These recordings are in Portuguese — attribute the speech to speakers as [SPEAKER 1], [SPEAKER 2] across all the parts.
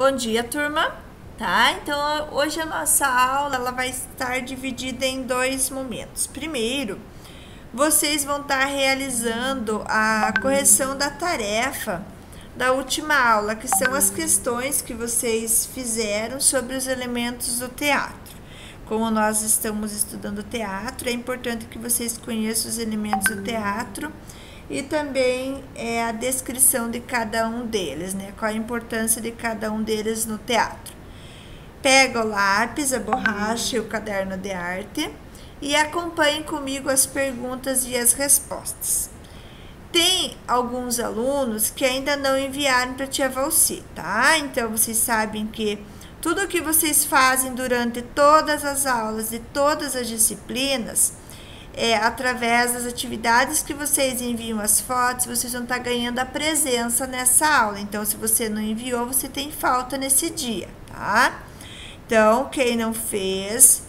[SPEAKER 1] Bom dia, turma. Tá? Então, hoje a nossa aula ela vai estar dividida em dois momentos. Primeiro, vocês vão estar realizando a correção da tarefa da última aula, que são as questões que vocês fizeram sobre os elementos do teatro. Como nós estamos estudando teatro, é importante que vocês conheçam os elementos do teatro e também a descrição de cada um deles, né? Qual a importância de cada um deles no teatro. Pega o lápis, a borracha e o caderno de arte e acompanhem comigo as perguntas e as respostas. Tem alguns alunos que ainda não enviaram para a tia Valci, tá? Então, vocês sabem que tudo que vocês fazem durante todas as aulas de todas as disciplinas, através das atividades que vocês enviam as fotos, vocês vão estar ganhando a presença nessa aula. Então, se você não enviou, você tem falta nesse dia, tá? Então, quem não fez,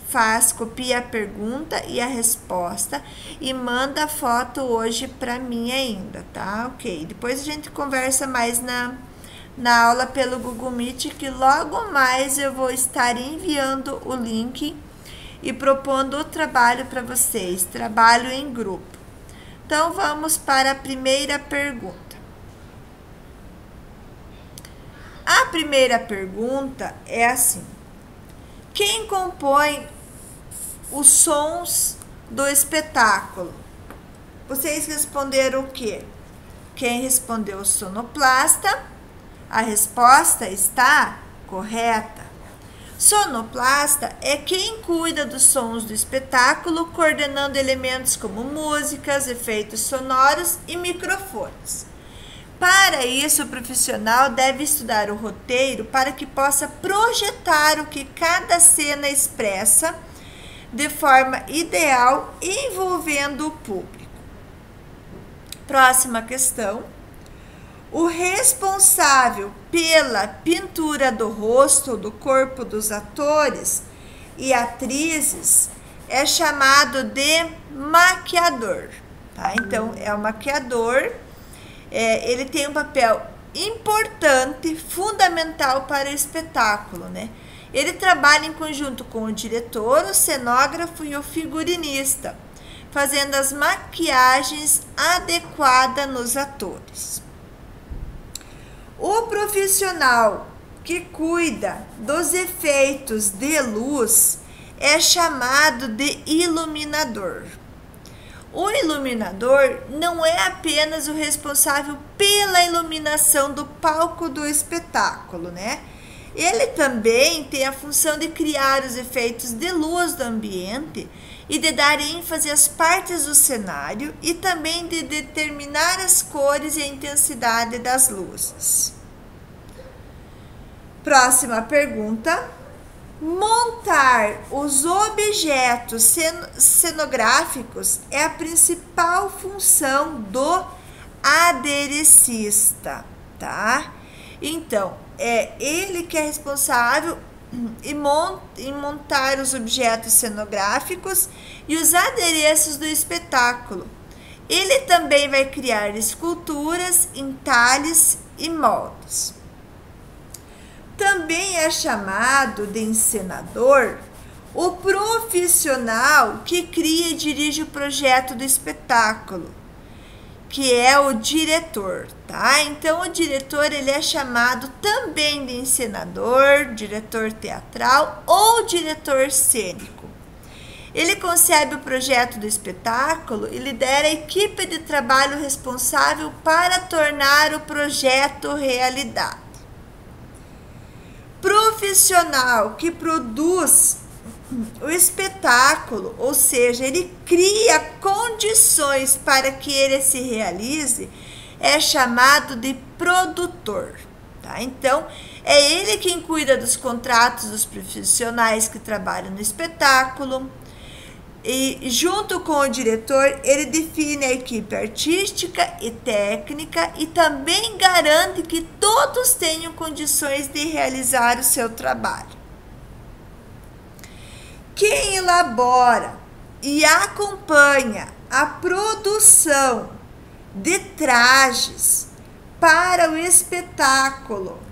[SPEAKER 1] copia a pergunta e a resposta e manda a foto hoje para mim ainda, tá? Ok, depois a gente conversa mais na aula pelo Google Meet, que logo mais eu vou estar enviando o link e propondo o trabalho para vocês, trabalho em grupo. Então, vamos para a primeira pergunta. A primeira pergunta é assim: quem compõe os sons do espetáculo? Vocês responderam o quê? Quem respondeu o sonoplasta? A resposta está correta. Sonoplasta é quem cuida dos sons do espetáculo, coordenando elementos como músicas, efeitos sonoros e microfones. Para isso, o profissional deve estudar o roteiro para que possa projetar o que cada cena expressa de forma ideal, envolvendo o público. Próxima questão. O responsável pela pintura do rosto, do corpo dos atores e atrizes é chamado de maquiador, tá? Então, é o maquiador. Ele tem um papel importante, fundamental para o espetáculo, né? Ele trabalha em conjunto com o diretor, o cenógrafo e o figurinista, fazendo as maquiagens adequadas nos atores. O profissional que cuida dos efeitos de luz é chamado de iluminador. O iluminador não é apenas o responsável pela iluminação do palco do espetáculo, né? Ele também tem a função de criar os efeitos de luz do ambiente e de dar ênfase às partes do cenário e também de determinar as cores e a intensidade das luzes. Próxima pergunta. Montar os objetos cenográficos é a principal função do aderecista, tá? Então, é ele que é responsável em montar os objetos cenográficos e os adereços do espetáculo. Ele também vai criar esculturas, entalhes e moldes. Também é chamado de encenador o profissional que cria e dirige o projeto do espetáculo, que é o diretor, tá? Então, o diretor ele é chamado também de encenador, diretor teatral ou diretor cênico. Ele concebe o projeto do espetáculo e lidera a equipe de trabalho responsável para tornar o projeto realidade. Profissional que produz o espetáculo, ou seja, ele cria condições para que ele se realize, é chamado de produtor, tá? Então, é ele quem cuida dos contratos dos profissionais que trabalham no espetáculo e, junto com o diretor, ele define a equipe artística e técnica e também garante que todos tenham condições de realizar o seu trabalho. Quem elabora e acompanha a produção de trajes para o espetáculo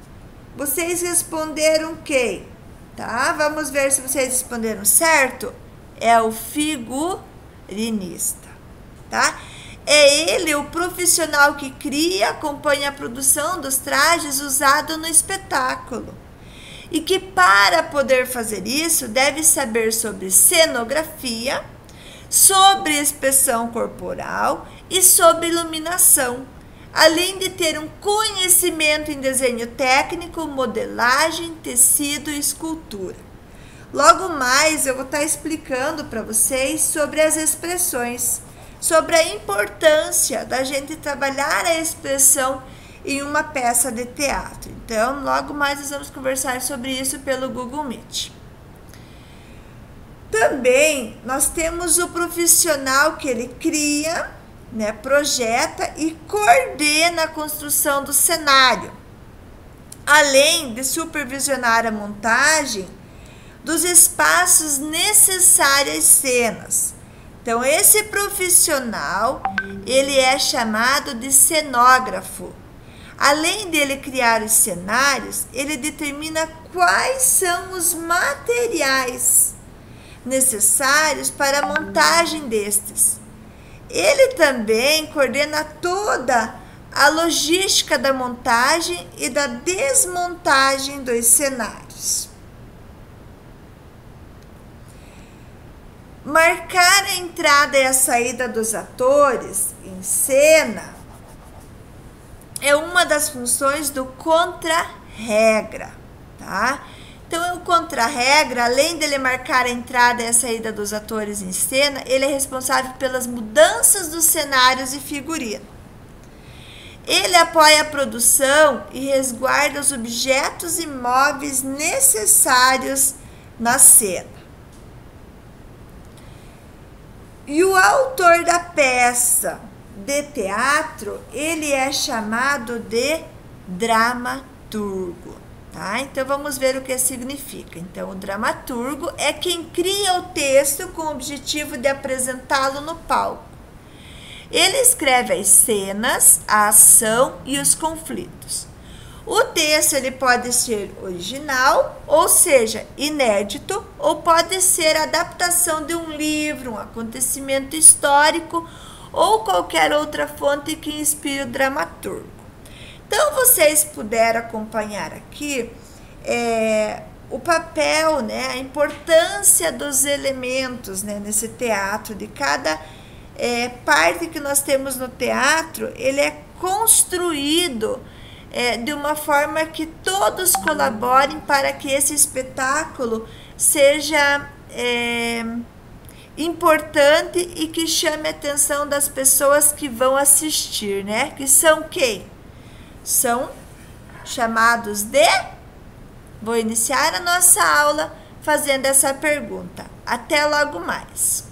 [SPEAKER 1] Vocês responderam quem? Tá? Vamos ver se vocês responderam certo. É o figurinista, tá? É ele o profissional que cria, acompanha a produção dos trajes usados no espetáculo. E que para poder fazer isso, deve saber sobre cenografia, sobre expressão corporal e sobre iluminação, além de ter um conhecimento em desenho técnico, modelagem, tecido e escultura. Logo mais eu vou estar explicando para vocês sobre as expressões, sobre a importância da gente trabalhar a expressão em uma peça de teatro. Então, logo mais nós vamos conversar sobre isso pelo Google Meet. Também nós temos o profissional que ele cria, né, projeta e coordena a construção do cenário, além de supervisionar a montagem dos espaços necessários às cenas. Então, esse profissional, ele é chamado de cenógrafo. Além dele criar os cenários, ele determina quais são os materiais necessários para a montagem destes. Ele também coordena toda a logística da montagem e da desmontagem dos cenários. Marcar a entrada e a saída dos atores em cena é uma das funções do contra-regra, tá? Então, o contra-regra, além dele marcar a entrada e a saída dos atores em cena, ele é responsável pelas mudanças dos cenários e figurino. Ele apoia a produção e resguarda os objetos e móveis necessários na cena. E o autor da peça de teatro, ele é chamado de dramaturgo, tá? Então, vamos ver o que significa. Então, o dramaturgo é quem cria o texto com o objetivo de apresentá-lo no palco. Ele escreve as cenas, a ação e os conflitos. O texto ele pode ser original, ou seja, inédito, ou pode ser adaptação de um livro, um acontecimento histórico ou qualquer outra fonte que inspire o dramaturgo. Então, vocês puderam acompanhar aqui o papel, né, a importância dos elementos, né, nesse teatro, de cada parte que nós temos no teatro, ele é construído de uma forma que todos colaborem para que esse espetáculo seja importante e que chame a atenção das pessoas que vão assistir, né? Que são quem? São chamados de... Vou iniciar a nossa aula fazendo essa pergunta. Até logo mais.